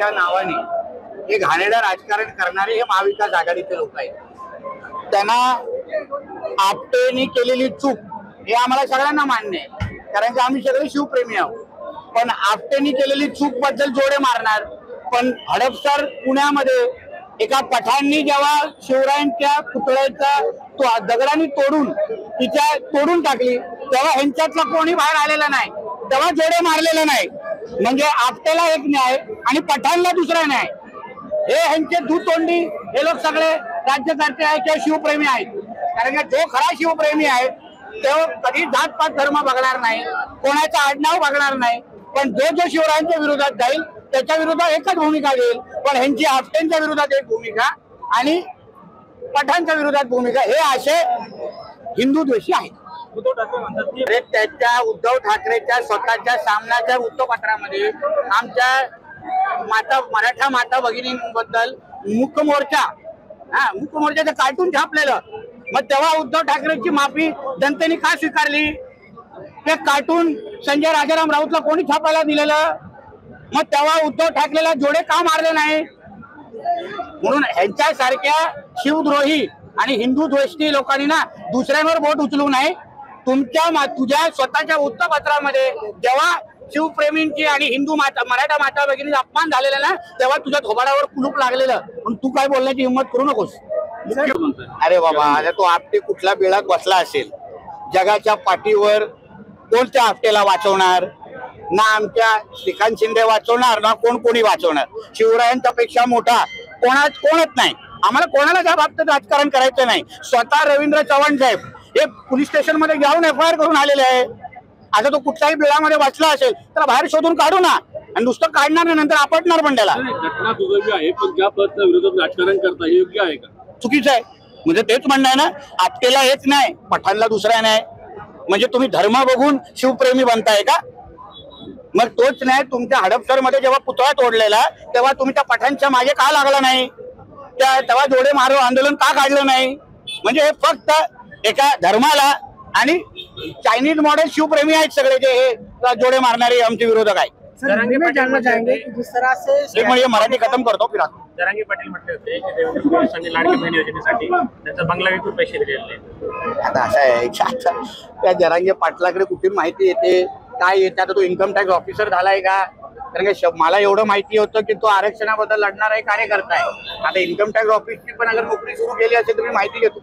आरक्षणाच्या नावाने हे घाणेरडं राजकारण करणारे हे महाविकास आघाडीचे लोक आहेत। त्यांना आपटेने केलेली चूक हे आम्हाला सगळ्यांना मान्य आहे, कारण की आम्ही सगळे शिवप्रेमी आहोत। पण आपटेने केलेली चूक बद्दल जोडे मारणार, पण हडपसर पुण्यामध्ये एका पठाणनी जेव्हा शिवरायांच्या पुतळ्याचा तो दगडाने तोडून टाकली, तेव्हा ह्यांच्यातला कोणी बाहेर आलेला नाही, तेव्हा जोडे मारलेला नाही। म्हणजे आपटेला एक न्याय आणि पठाणला दुसरा न्याय, हे ह्यांचे दुतोंडी हे लोक सगळे राज्यकर्ते आहेत किंवा शिवप्रेमी आहेत। कारण की जो खरा शिवप्रेमी आहे तो कधी जातपात धर्म बघणार नाही, कोणाचं आडनाव बघणार नाही, पण जो शिवरायांच्या विरोधात जाईल त्याच्या विरोधात एकच भूमिका घेईल। पण ह्यांची आपटेंच्या विरोधात एक भूमिका आणि पठाणच्या विरोधात भूमिका, हे असे हिंदू द्वेषी आहेत। त्याच्या उद्धव ठाकरेच्या स्वतःच्या सामनाच्या वृत्तपत्रामध्ये आमच्या मराठा माता भगिनींबद्दल मुख मोर्चाचं कार्टून छापलेलं। मग तेव्हा उद्धव ठाकरेंची माफी जनतेने का स्वीकारली? ते कार्टून संजय राजाराम राऊतला कोणी छापायला दिलेलं? मग तेव्हा उद्धव ठाकरेला जोडे का मारले नाही? म्हणून ह्यांच्यासारख्या शिवद्रोही आणि हिंदू द्वेषी लोकांनी ना दुसऱ्यांवर बोट उचलू नये। तुझ्या स्वतःच्या वृत्तपत्रामध्ये जेव्हा शिवप्रेमींची आणि हिंदू मराठा माता भगिनीचा अपमान झालेला ना, तेव्हा तुझ्या थोबाडावर कुलूप लागलेलं, पण तू काय बोलण्याची हिंमत करू नकोस। अरे बाबा, आता तो आपटे कुठला बेळात बसला असेल, जगाच्या पाठीवर कोणत्या आपटेला वाचवणार? ना आमच्या श्रीकांत शिंदे वाचवणार, ना कोणी वाचवणार। शिवरायांच्या पेक्षा मोठा कोणच नाही। आम्हाला कोणाला त्या बाबतीत राजकारण करायचं नाही। स्वतः रवींद्र चव्हाण साहेब हे पोलीस स्टेशन मध्ये जाऊन FIR करून आलेले आहे। आता तो कुठल्याही बिळामध्ये वाचला असेल तर बाहेर शोधून काढू ना, आणि नुसतं काढणार नाही नंतर आपटणार पण त्याला। घटना दुर्दैवी आहे, पण ज्या पद्धतीने विरोधात राजकारण करता हे योग्य आहे का? चुकीचं आहे। म्हणजे तेच म्हणणं आहे ना, आपटेला एक नाही, पठाणला दुसरा नाही। म्हणजे तुम्ही धर्म बघून शिवप्रेमी बनताय का? मग तोच नाही तुमच्या हडपसर मध्ये जेव्हा पुतळा तोडलेला तेव्हा तुम्ही त्या पठाणच्या मागे का लागला नाही? तेव्हा जोडे मारो आंदोलन का काढलं नाही? म्हणजे हे फक्त एका धर्माला आणि चायनीज मॉडेल शिवप्रेमी आहेत सगळे, जे हे जोडे मारणारे आमचे विरोधक आहेत। म्हणजे मराठी खतम करतो फिरा। जरांगे पाटील म्हटले होते की देवेंद्र फडणवीसांनी लाडकी बहीण योजनेसाठी त्यांचा बंगला विकून पैसे दिलेले। आता असं आहे, त्या जरांगे पाटलाकडे कुठून माहिती येते काय येते? आता तो इन्कम टॅक्स ऑफिसर झालाय का? कारण की मला एवढं माहिती होतं की तो आरक्षणाबद्दल लढणारा कार्यकर्ता आहे। आता इन्कम टॅक्स ऑफिसची पण अगर नोकरी सुरू केली असेल तर मी माहिती घेतो।